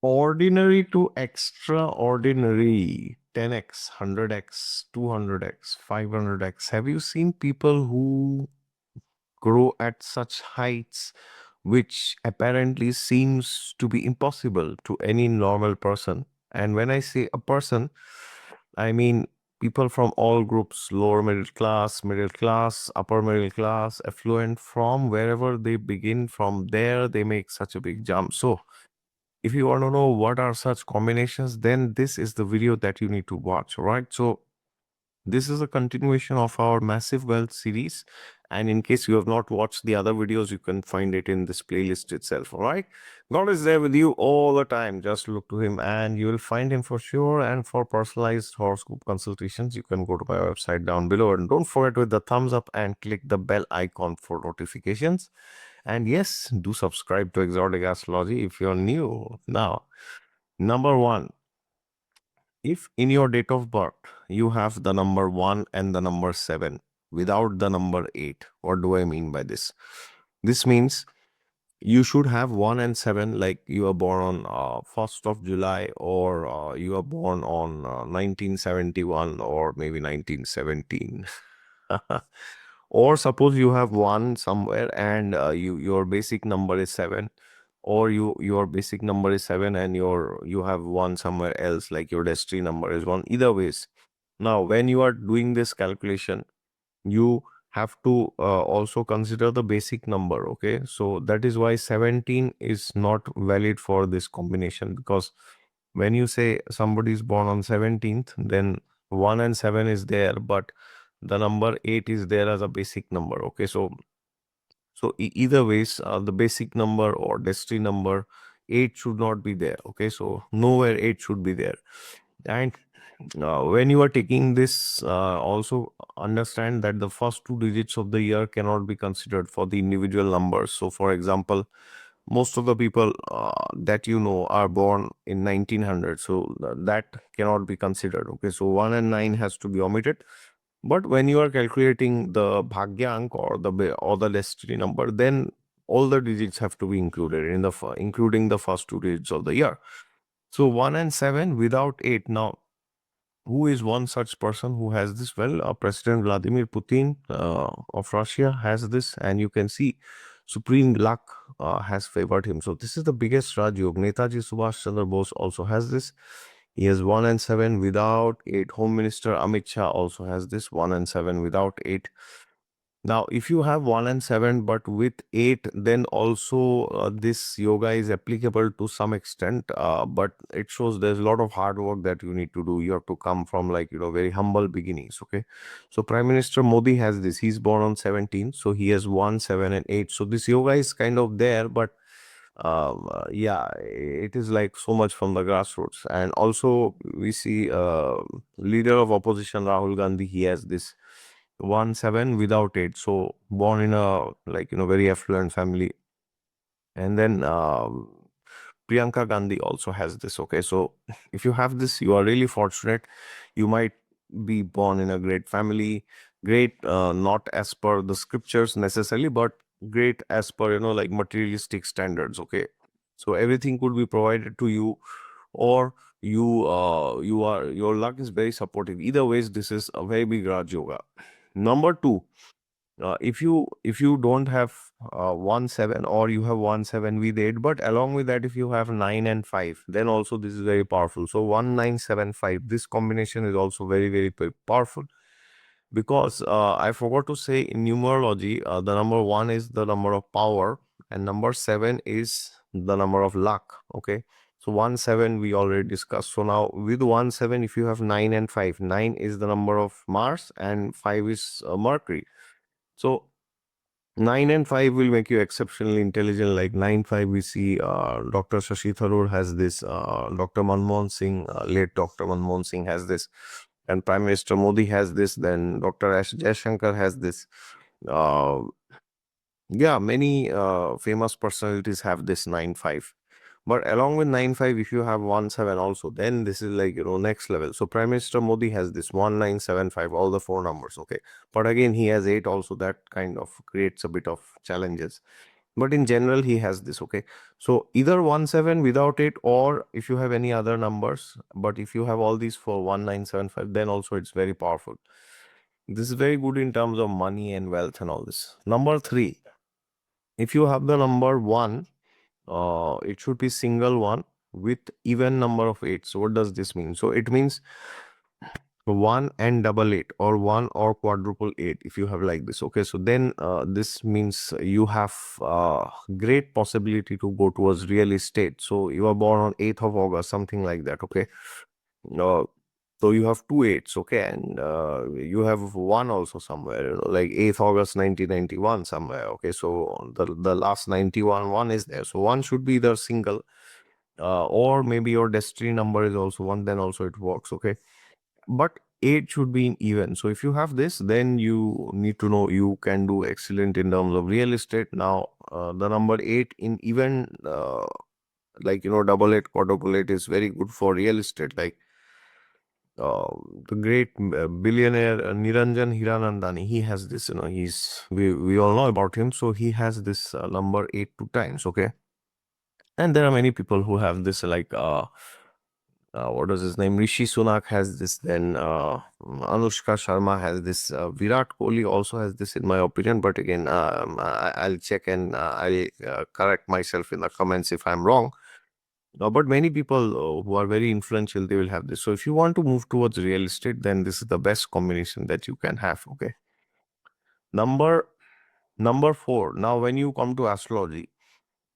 Ordinary to extraordinary. 10x, 100x, 200x, 500x. Have you seen people who grow at such heights which apparently seems to be impossible to any normal person? And when I say a person, I mean people from all groups, lower middle class, upper middle class, affluent, from wherever they begin, from there they make such a big jump. So if you want to know what are such combinations, then this is the video that you need to watch, right? So this is a continuation of our massive wealth series. And in case you have not watched the other videos, you can find it in this playlist itself. All right. God is there with you all the time. Just look to him and you will find him for sure. And for personalized horoscope consultations, you can go to my website down below. And don't forget with the thumbs up and click the bell icon for notifications. And yes, do subscribe to Exotic Astrology if you're new. Now, number one, if in your date of birth you have the number 1 and the number 7 without the number 8, what do I mean by this? This means you should have 1 and 7, like you are born on 1st of July, or you are born on 1971 or maybe 1917. Or suppose you have 1 somewhere and your basic number is 7, or your basic number is 7 and you have 1 somewhere else, like your destiny number is 1. Either ways, now when you are doing this calculation, you have to also consider the basic number. Okay, so that is why 17 is not valid for this combination, because when you say somebody is born on 17th, then 1 and 7 is there, but the number 8 is there as a basic number. Okay, so either ways, the basic number or destiny number 8 should not be there. Okay, so nowhere 8 should be there. And when you are taking this, also understand that the first 2 digits of the year cannot be considered for the individual numbers. So for example, most of the people that you know are born in 1900, so that cannot be considered. Okay, so 1 and 9 has to be omitted. But when you are calculating the bhagyank or the destiny number, then all the digits have to be included in the including the first 2 digits of the year. So 1 and 7 without 8. Now, who is one such person who has this? Well, President Vladimir Putin of Russia has this, and you can see supreme luck has favored him. So this is the biggest Raj Yog. Netaji Subhash Chandra Bose also has this. He has 1 and 7 without 8. Home Minister Amit Shah also has this, 1 and 7 without 8. Now, if you have 1 and 7 but with 8, then also this yoga is applicable to some extent. But it shows there's a lot of hard work that you need to do. You have to come from, like, very humble beginnings. Okay. So Prime Minister Modi has this. He's born on 17. So he has 1, 7 and 8. So this yoga is kind of there, but yeah, it is like so much from the grassroots. And also we see leader of opposition Rahul Gandhi, he has this 1, 7 without 8. So born in a, like, very affluent family. And then Priyanka Gandhi also has this. Okay, so if you have this, you are really fortunate. You might be born in a great family, great, not as per the scriptures necessarily, but great as per, like, materialistic standards. Okay, so everything could be provided to you, or your luck is very supportive. Either ways, this is a very big Raj Yoga. Number two, if you don't have 1 7, or you have 1 7 with 8, but along with that, if you have 9 and 5, then also this is very powerful. So 1 9 7 5, this combination is also very, very powerful, because I forgot to say, in numerology, the number 1 is the number of power, and number 7 is the number of luck. Okay, so 1 7 we already discussed. So now with 1 7, if you have 9 and 5, 9 is the number of Mars and 5 is Mercury. So 9 and 5 will make you exceptionally intelligent. Like 9 5, we see Dr. Shashi Tharoor has this, Dr. Manmohan Singh, late Dr. Manmohan Singh has this, and Prime Minister Modi has this, then Dr. S. Jaishankar has this. Uh, yeah, many famous personalities have this 9 5. But along with 9 5, if you have 1 7 also, then this is like, next level. So Prime Minister Modi has this 1 9 7 5, all the 4 numbers. Okay. But again, he has 8 also. That kind of creates a bit of challenges. but in general he has this. Okay, so either 17 without it, or if you have any other numbers, but if you have all these for 1975, then also it's very powerful. This is very good in terms of money and wealth and all this. Number 3, if you have the number 1, it should be single one with even number of 8. So what does this mean? So it means 1 and double 8, or 1 or quadruple 8, if you have like this. Okay, so then this means you have great possibility to go towards real estate. So you are born on 8th of August, something like that. Okay, uh, so you have two eights. Okay, and you have one also somewhere, like 8th August 1991 somewhere. Okay, so the last 91 one is there, so one should be the single, or maybe your destiny number is also 1, then also it works. Okay, but 8 should be in even. So if you have this, then you need to know you can do excellent in terms of real estate. Now the number 8 in even, like, double 8, quadruple 8 is very good for real estate. Like uh, the great billionaire Niranjan Hiranandani, he has this, we all know about him. So he has this number 8 two times. Okay, and there are many people who have this, like what is his name? Rishi Sunak has this. Then Anushka Sharma has this. Virat Kohli also has this, in my opinion. But again, I'll check, and I'll correct myself in the comments if I'm wrong. But many people who are very influential, they will have this. So if you want to move towards real estate, then this is the best combination that you can have. Okay. Number number 4. Now, when you come to astrology,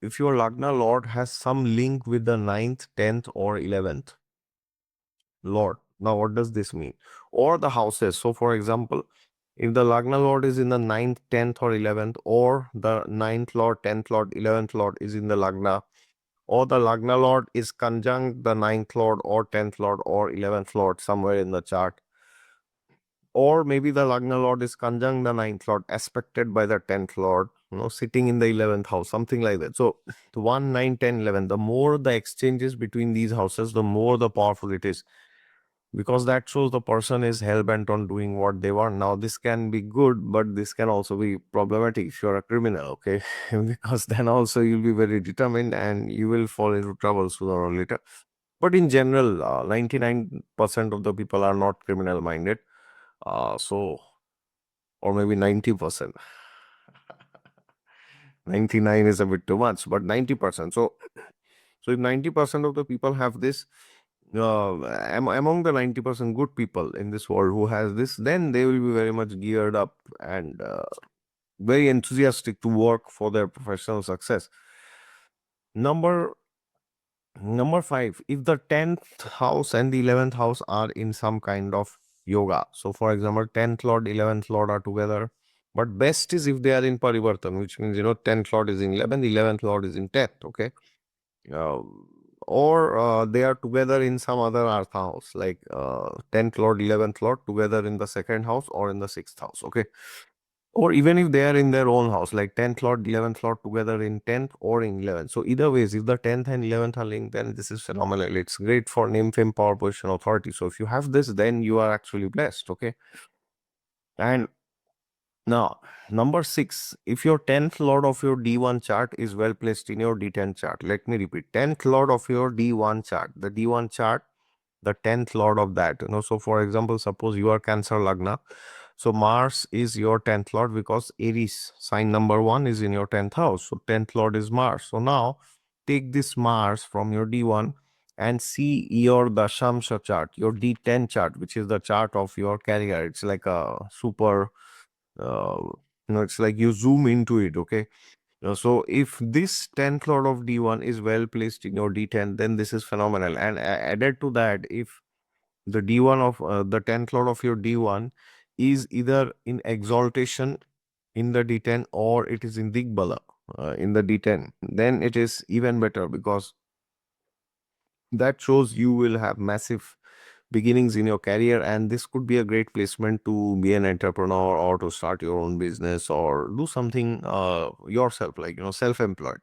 if your Lagna Lord has some link with the 9th, 10th, or 11th Lord. Now, what does this mean? Or the houses. So, for example, if the Lagna Lord is in the 9th, 10th, or 11th, or the 9th Lord, 10th Lord, 11th Lord is in the Lagna, or the Lagna Lord is conjunct the 9th Lord, or 10th Lord, or 11th Lord somewhere in the chart, or maybe the Lagna Lord is conjunct the 9th Lord, aspected by the 10th Lord, sitting in the 11th house, something like that. So, the 1, 9, 10, 11, the more the exchanges between these houses, the more the powerful it is, because that shows the person is hell-bent on doing what they want. Now, this can be good, but this can also be problematic if you're a criminal. Okay, because then also you'll be very determined and you will fall into trouble sooner or later. But in general, 99% of the people are not criminal minded. So, or maybe 90%. 99 is a bit too much, but 90%. So if 90% of the people have this, among the 90% good people in this world who has this, then they will be very much geared up and very enthusiastic to work for their professional success. Number 5, if the 10th house and the 11th house are in some kind of yoga. So for example, 10th Lord, 11th Lord are together. But best is if they are in Parivartan, which means, 10th Lord is in 11th, 11th Lord is in 10th. Okay. Uh, or they are together in some other Artha house, like 10th Lord, 11th Lord together in the second house or in the 6th house. Okay. Or even if they are in their own house, like 10th Lord, 11th Lord together in 10th or in 11th. So either ways, if the 10th and 11th are linked, then this is phenomenal. It's great for name, fame, power, position, authority. So if you have this, then you are actually blessed. Okay. And now, number 6, if your 10th Lord of your D1 chart is well placed in your D10 chart, let me repeat, 10th Lord of your D1 chart, the D1 chart, the 10th Lord of that. So for example, suppose you are Cancer Lagna. So Mars is your 10th Lord because Aries, sign number 1, is in your 10th house. So 10th Lord is Mars. So now take this Mars from your D1 and see your Dashamsha chart, your D10 chart, which is the chart of your career. It's like a super, uh, it's like you zoom into it. Okay. So if this 10th Lord of D1 is well placed in your D10, then this is phenomenal. And added to that, if the D1 of the 10th Lord of your D1 is either in exaltation in the D10 or it is in Digbala in the D10, then it is even better, because that shows you will have massive beginnings in your career, and this could be a great placement to be an entrepreneur or to start your own business or do something yourself, like self-employed,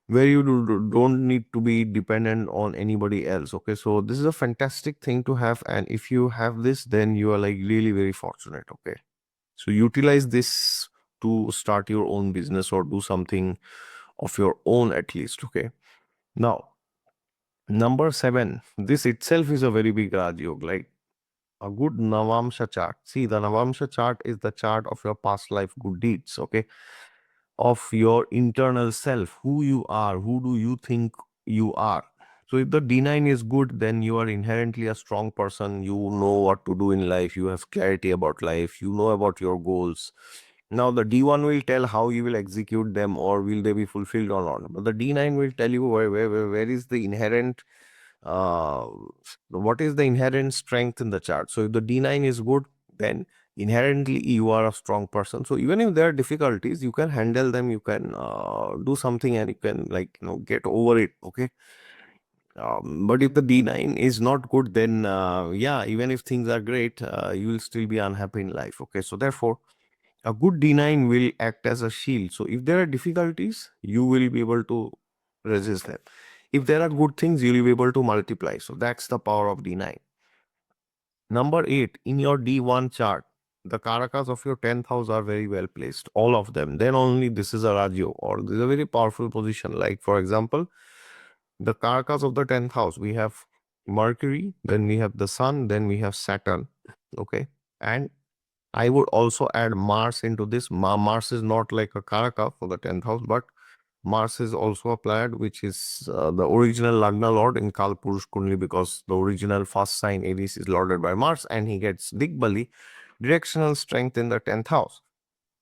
where you don't need to be dependent on anybody else. Okay, so this is a fantastic thing to have, and if you have this, then you are like really very fortunate. Okay, so utilize this to start your own business or do something of your own at least. Okay. Now, number 7, this itself is a very big Raj Yoga. Like a good Navamsha chart. See, the Navamsha chart is the chart of your past life good deeds. Okay, of your internal self, who you are, who do you think you are. So if the D9 is good, then you are inherently a strong person. You know what to do in life. You have clarity about life. You know about your goals. Now the D1 will tell how you will execute them or will they be fulfilled or not. But the D9 will tell you where is the inherent uh, what is the inherent strength in the chart. So if the D9 is good, then inherently you are a strong person. So even if there are difficulties, you can handle them, you can do something and you can, like, get over it. Okay. But if the D9 is not good, then yeah, even if things are great, you will still be unhappy in life. Okay. So therefore, a good D9 will act as a shield. So if there are difficulties, you will be able to resist them. If there are good things, you will be able to multiply. So that's the power of D9. Number 8, in your D1 chart, the Karakas of your 10th house are very well placed, all of them. Then only this is a Rajyo or this is a very powerful position. Like, for example, the Karakas of the 10th house, we have Mercury, then we have the Sun, then we have Saturn. Okay. And I would also add Mars into this. Mars is not like a Karaka for the 10th house, but Mars is also a planet which is the original Lagna Lord in Kalpurush Kundli, because the original first sign Aries is lorded by Mars and he gets Digbali, directional strength in the 10th house.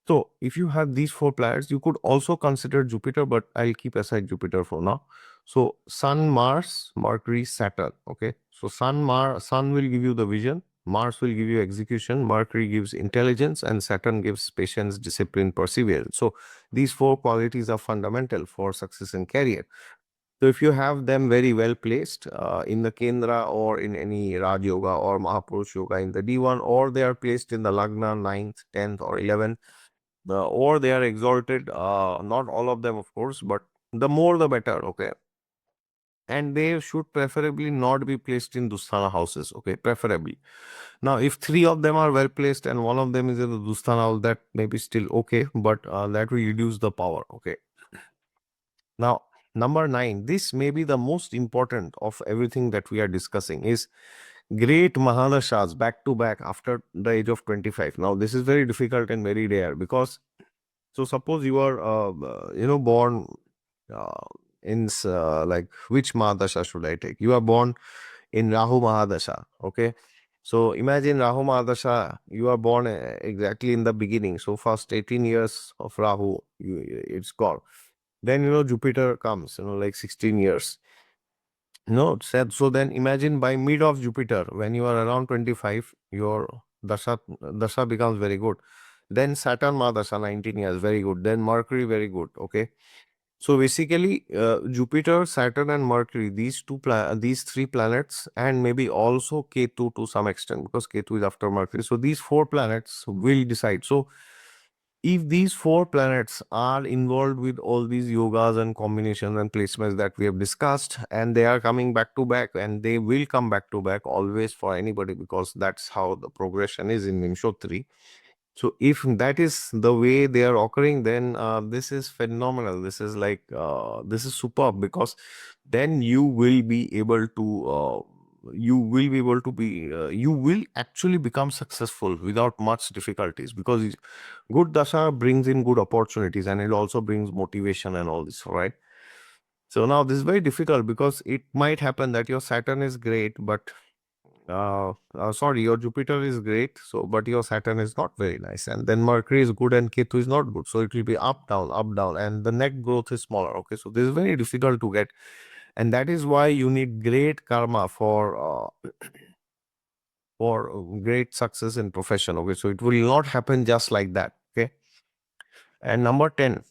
So if you have these 4 planets, you could also consider Jupiter, but I'll keep aside Jupiter for now. So Sun, Mars, Mercury, Saturn. Okay. So Sun will give you the vision, Mars will give you execution, Mercury gives intelligence, and Saturn gives patience, discipline, perseverance. So these 4 qualities are fundamental for success in career. So if you have them very well placed in the Kendra or in any Raj Yoga or Mahapurush Yoga in the D1, or they are placed in the Lagna 9th, 10th, or 11th, or they are exalted, not all of them, of course, but the more the better. Okay. And they should preferably not be placed in Dusthana houses. Okay, preferably. Now, if 3 of them are well placed and one of them is in the Dusthana house, that may be still okay, but that will reduce the power. Okay. Now, number 9, this may be the most important of everything that we are discussing, is great Mahadashas back to back after the age of 25. Now, this is very difficult and very rare, because so suppose you are, born uh, in like, which Mahadasha should I take? You are born in Rahu Mahadasha. Okay. So imagine Rahu Mahadasha, you are born exactly in the beginning. So first 18 years of Rahu, it's gone. Then, Jupiter comes, like 16 years. No, said so. Then imagine by mid of Jupiter, when you are around 25, your dasha becomes very good. Then Saturn Mahadasha 19 years, very good. Then Mercury, very good. Okay. So basically, Jupiter, Saturn, and Mercury, these 3 planets, and maybe also Ketu to some extent, because Ketu is after Mercury. So these 4 planets will decide. So if these 4 planets are involved with all these yogas and combinations and placements that we have discussed, and they are coming back to back, and they will come back to back always for anybody, because that's how the progression is in Vimshottari. So if that is the way they are occurring, then this is phenomenal. This is like, this is superb, because then you will be able to you will actually become successful without much difficulties, because good dasha brings in good opportunities, and it also brings motivation and all this, right? So now this is very difficult, because it might happen that your Saturn is great, but sorry, your Jupiter is great, so but your Saturn is not very nice, and then Mercury is good and Ketu is not good, so it will be up, down, and the net growth is smaller. Okay, so this is very difficult to get, and that is why you need great karma for great success in profession. Okay, so it will not happen just like that. Okay, and number 10,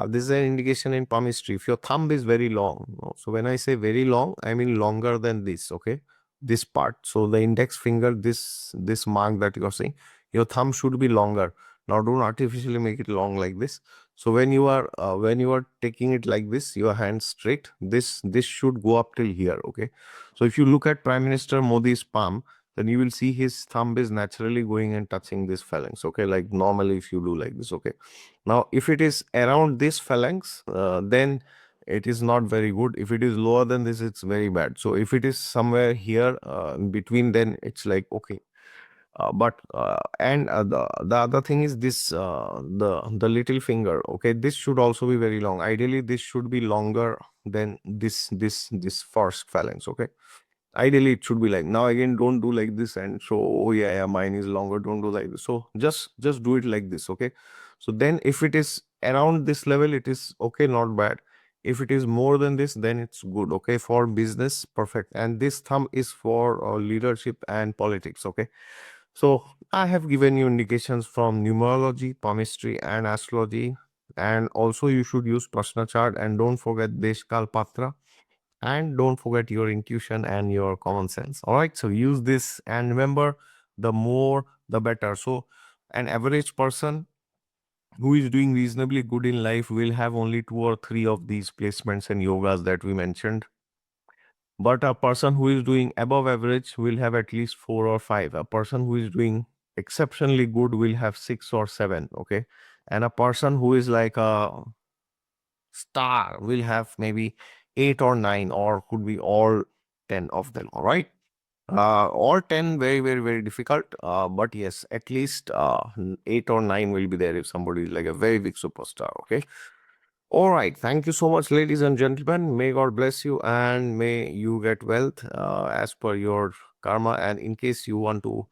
this is an indication in palmistry. If your thumb is very long, so when I say very long, I mean longer than this. Okay, this part. So the index finger, this mark that you are seeing, your thumb should be longer. Now don't artificially make it long like this. So when you are taking it like this, your hand straight, this should go up till here. Okay, so if you look at Prime Minister Modi's palm, then you will see his thumb is naturally going and touching this phalanx. Okay, like normally if you do like this. Okay, now if it is around this phalanx, then it is not very good. If it is lower than this, it's very bad. So if it is somewhere here in between, then it's like okay. But and the other thing is this, the little finger. Okay, this should also be very long. Ideally this should be longer than this first phalanx. Okay, ideally it should be like, now again, don't do like this and so, oh yeah, yeah, mine is longer, don't do like this. So just do it like this. Okay, so then if it is around this level, it is okay, not bad. If it is more than this, then it's good. Okay, for business, perfect. And this thumb is for leadership and politics. Okay, so I have given you indications from numerology, palmistry, and astrology. And also you should use Prashna chart, and don't forget Deshkal Patra, and don't forget your intuition and your common sense. All right, so use this, and remember, the more the better. So an average person who is doing reasonably good in life will have only 2 or 3 of these placements and yogas that we mentioned. But a person who is doing above average will have at least 4 or 5. A person who is doing exceptionally good will have 6 or 7. Okay, and a person who is like a star will have maybe 8 or 9, or could be all 10 of them. All right. All 10 very, very, very difficult. But yes, at least 8 or 9 will be there if somebody is like a very big superstar. Okay. All right. Thank you so much, ladies and gentlemen. May God bless you, and may you get wealth as per your karma. And in case you want to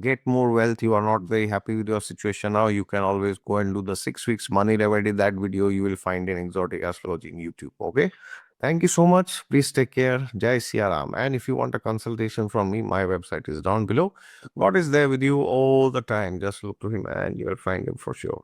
get more wealth, you are not very happy with your situation now, you can always go and do the 6 weeks money remedy. That video you will find in Exotic Astrology in YouTube. Okay. Thank you so much. Please take care. Jai Siya Ram. And if you want a consultation from me, my website is down below. God is there with you all the time. Just look to him and you will find him for sure.